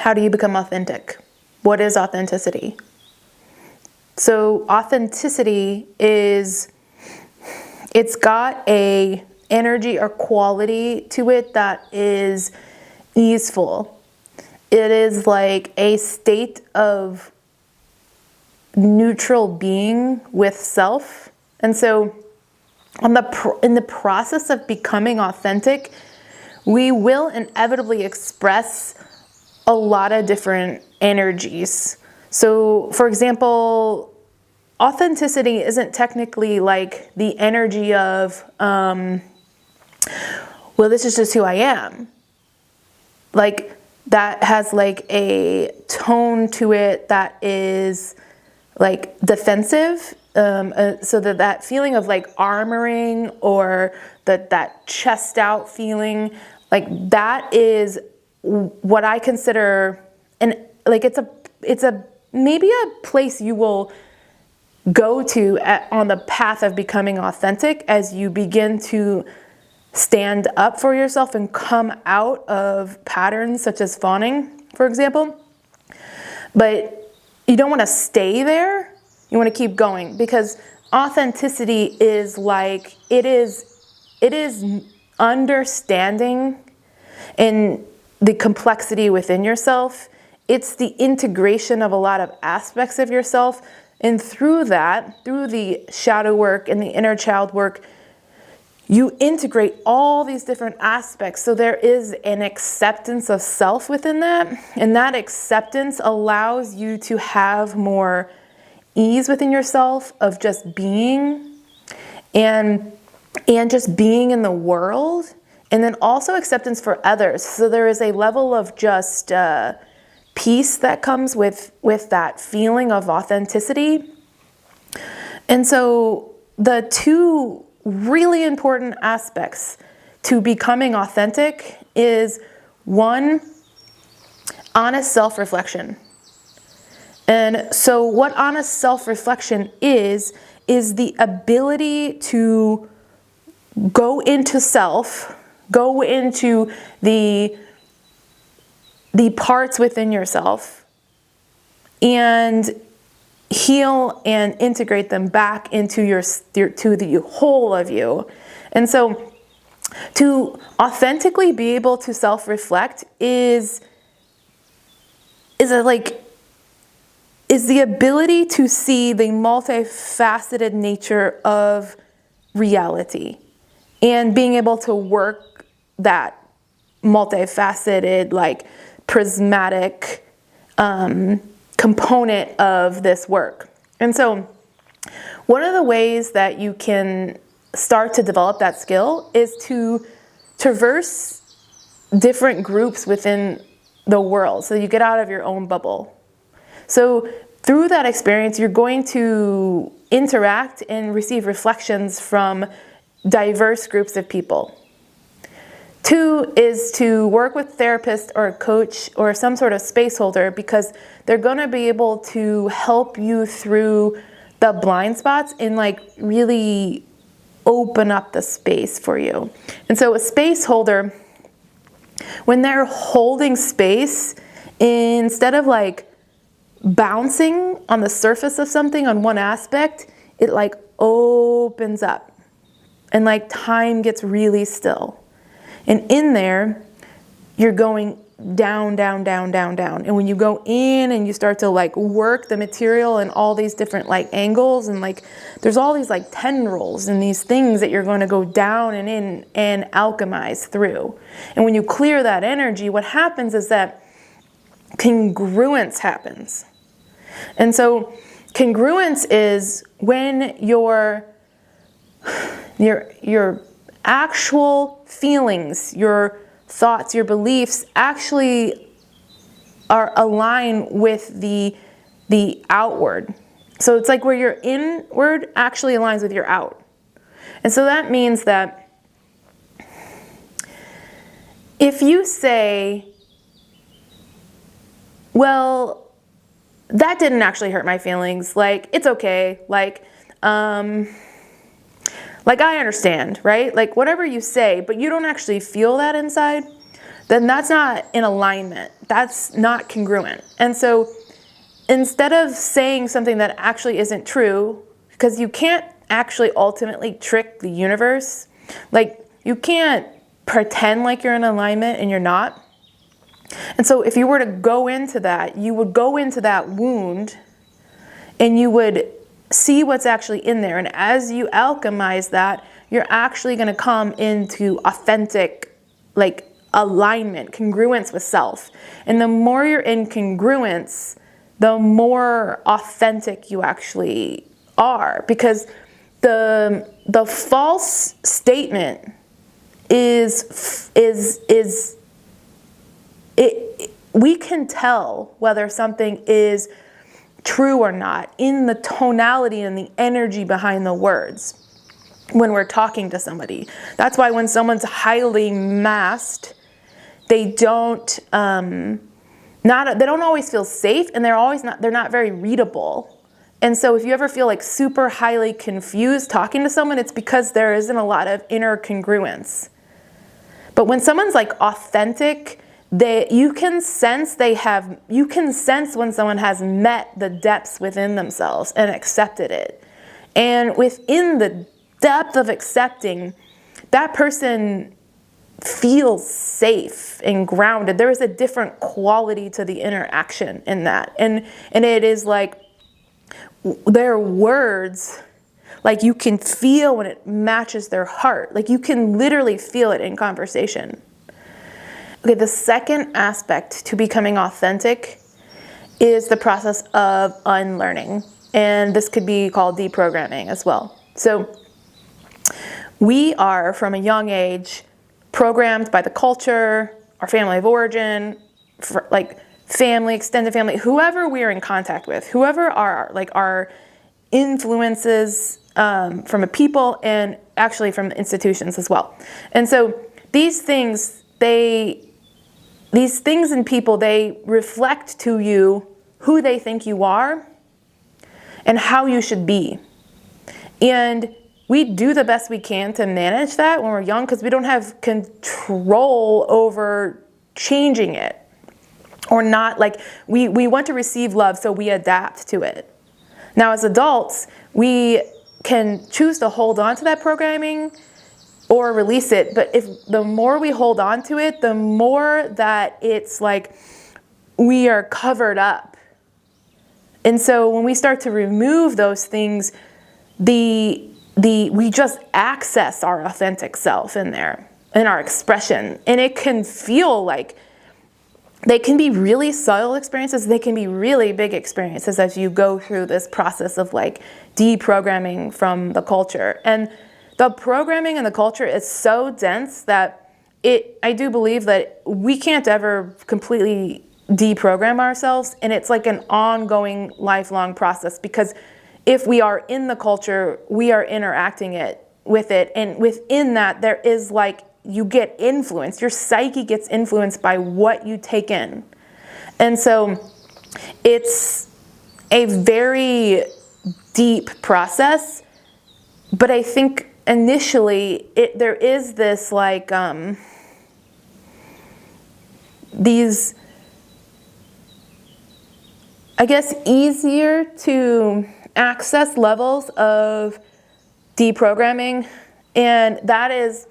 How do you become authentic? What is authenticity? So authenticity is, it's got a energy or quality to it that is easeful. It is like a state of neutral being with self. And so in the process of becoming authentic, we will inevitably express a lot of different energies. So, for example, authenticity isn't technically like the energy of, well, this is just who I am. Like, that has like a tone to it that is like defensive. So that feeling of like armoring, or that chest out feeling, like that is what I consider, and like it's a maybe a place you will go to on the path of becoming authentic as you begin to stand up for yourself and come out of patterns such as fawning, for example. But you don't want to stay there. You want to keep going, because authenticity is like, it is understanding in the complexity within yourself. It's the integration of a lot of aspects of yourself. And through that, through the shadow work and the inner child work, you integrate all these different aspects. So there is an acceptance of self within that. And that acceptance allows you to have more ease within yourself of just being and just being in the world. And then also acceptance for others. So there is a level of just peace that comes with that feeling of authenticity. And so the two really important aspects to becoming authentic is, one, honest self-reflection. And so what honest self-reflection is the ability to go into self, go into the parts within yourself and heal and integrate them back into to the whole of you. And so to authentically be able to self-reflect is the ability to see the multifaceted nature of reality and being able to work that multifaceted, like prismatic component of this work. And so one of the ways that you can start to develop that skill is to traverse different groups within the world, so you get out of your own bubble. So through that experience, you're going to interact and receive reflections from diverse groups of people. 2 is to work with a therapist or a coach or some sort of space holder, because they're going to be able to help you through the blind spots and like really open up the space for you. And so a space holder, when they're holding space, instead of like bouncing on the surface of something on one aspect, it like opens up and like time gets really still. And in there, you're going down, down, down, down, down. And when you go in and you start to like work the material and all these different like angles, and like there's all these like tendrils and these things that you're going to go down and in and alchemize through. And when you clear that energy, what happens is that congruence happens. And so congruence is when your actual feelings, your thoughts, your beliefs actually are aligned with the outward. So it's like where your inward actually aligns with your out. And so that means that if you say, well, that didn't actually hurt my feelings, like it's okay, like I understand, right? Like whatever you say, but you don't actually feel that inside, then that's not in alignment. That's not congruent. And so instead of saying something that actually isn't true, because you can't actually ultimately trick the universe, like you can't pretend like you're in alignment and you're not. And so if you were to go into that, you would go into that wound and you would see what's actually in there. And as you alchemize that, you're actually going to come into authentic, like, alignment, congruence with self. And the more you're in congruence, the more authentic you actually are. Because the false statement we can tell whether something is true or not in the tonality and the energy behind the words when we're talking to somebody. That's why when someone's highly masked, they don't always feel safe, and they're not very readable. And so if you ever feel like super highly confused talking to someone, it's because there isn't a lot of inner congruence. But when someone's like authentic, you can sense when someone has met the depths within themselves and accepted it. And within the depth of accepting, that person feels safe and grounded. There is a different quality to the interaction in that. And it is like their words, like you can feel when it matches their heart. Like you can literally feel it in conversation. Okay, the second aspect to becoming authentic is the process of unlearning. And this could be called deprogramming as well. So we are, from a young age, programmed by the culture, our family of origin, like family, extended family, whoever we are in contact with, whoever are like our influences from a people and actually from institutions as well. And so these things and people, they reflect to you who they think you are and how you should be. And we do the best we can to manage that when we're young because we don't have control over changing it. Or not, like, we want to receive love, so we adapt to it. Now, as adults, we can choose to hold on to that programming or release it. But if the more we hold on to it, the more that it's like we are covered up. And so when we start to remove those things, we just access our authentic self in there, in our expression. And it can feel like they can be really subtle experiences. They can be really big experiences as you go through this process of like deprogramming from the culture. And the programming and the culture is so dense that I do believe that we can't ever completely deprogram ourselves. And it's like an ongoing, lifelong process because if we are in the culture, we are interacting with it. And within that, there is like, you get influenced. Your psyche gets influenced by what you take in. And so it's a very deep process, but I think initially there is this like these, I guess, easier to access levels of deprogramming, and that is,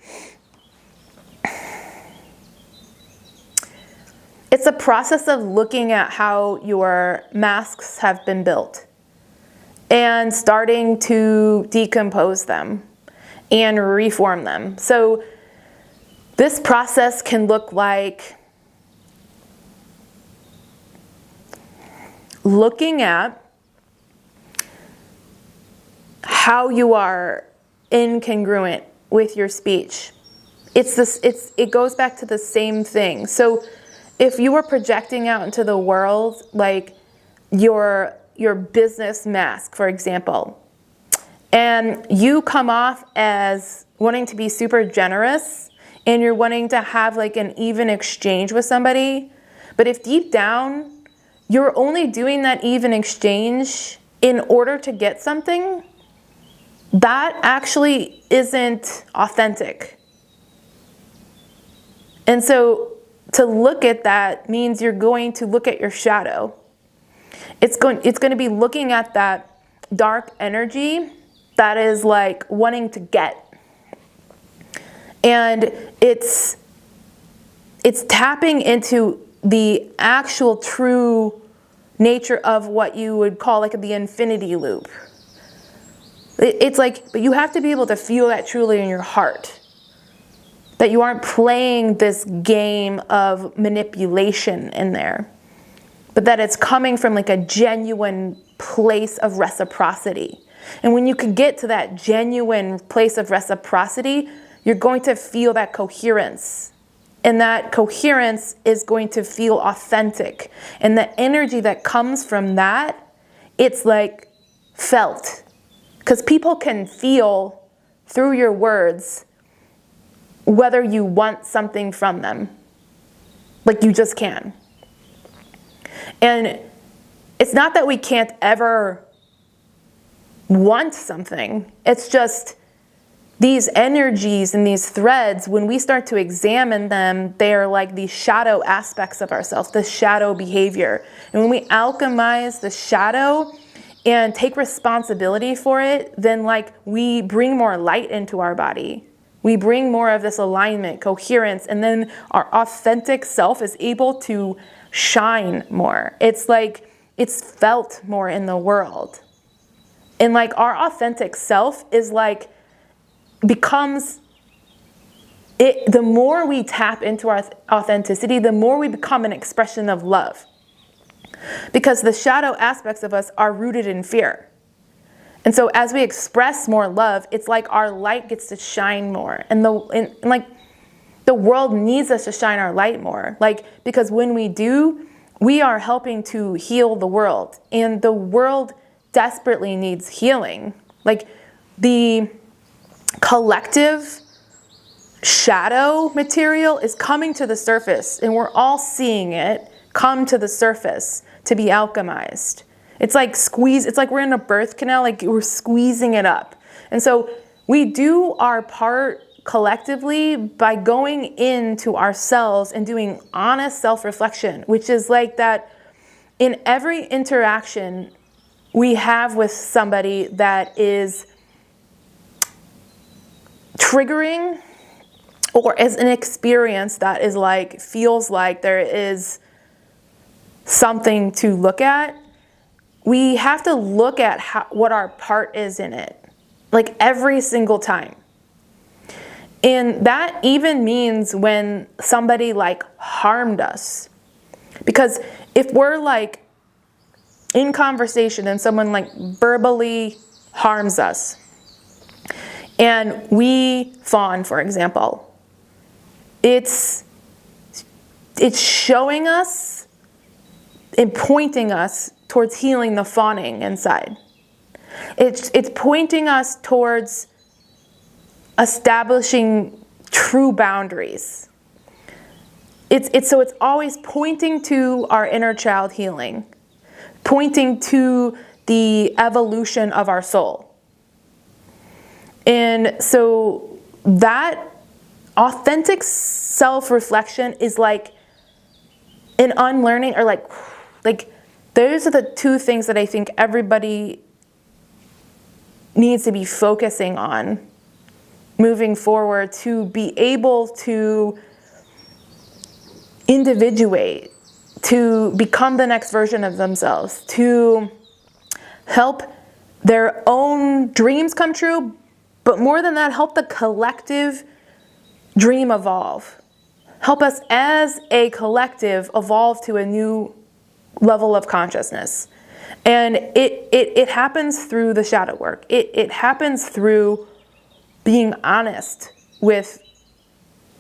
it's a process of looking at how your masks have been built and starting to decompose them and reform them. So this process can look like looking at how you are incongruent with your speech. It goes back to the same thing. So if you are projecting out into the world like your business mask, for example, and you come off as wanting to be super generous and you're wanting to have like an even exchange with somebody, but if deep down you're only doing that even exchange in order to get something, that actually isn't authentic. And so to look at that means you're going to look at your shadow. It's going to be looking at that dark energy that is like wanting to get. And it's tapping into the actual true nature of what you would call like the infinity loop. It's like, but you have to be able to feel that truly in your heart. That you aren't playing this game of manipulation in there. But that it's coming from like a genuine place of reciprocity. And when you can get to that genuine place of reciprocity, you're going to feel that coherence. And that coherence is going to feel authentic. And the energy that comes from that, it's like felt. Because people can feel through your words whether you want something from them. Like you just can. And it's not that we can't ever want something. It's just these energies and these threads, when we start to examine them, they're like these shadow aspects of ourselves, the shadow behavior. And when we alchemize the shadow and take responsibility for it, then like we bring more light into our body. We bring more of this alignment, coherence, and then our authentic self is able to shine more. It's like it's felt more in the world. And like our authentic self is like becomes it, the more we tap into our authenticity, the more we become an expression of love. Because the shadow aspects of us are rooted in fear. And so as we express more love, it's like our light gets to shine more. And like the world needs us to shine our light more. Like, because when we do, we are helping to heal the world. And the world desperately needs healing. Like the collective shadow material is coming to the surface, and we're all seeing it come to the surface to be alchemized. It's like it's like we're in a birth canal, like we're squeezing it up. And so we do our part collectively by going into ourselves and doing honest self-reflection, which is like that in every interaction we have with somebody that is triggering or is an experience that is like, feels like there is something to look at, we have to look at what our part is in it, like every single time. And that even means when somebody like harmed us. Because if we're like in conversation and someone like verbally harms us, and we fawn, for example, it's showing us and pointing us towards healing the fawning inside. It's pointing us towards establishing true boundaries. So it's always pointing to our inner child healing, pointing to the evolution of our soul. And so that authentic self-reflection is like an unlearning, or like those are the two things that I think everybody needs to be focusing on moving forward to be able to individuate, to become the next version of themselves, to help their own dreams come true, but more than that, help the collective dream evolve. Help us as a collective evolve to a new level of consciousness. And it happens through the shadow work. It happens through being honest with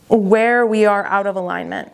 where we are out of alignment.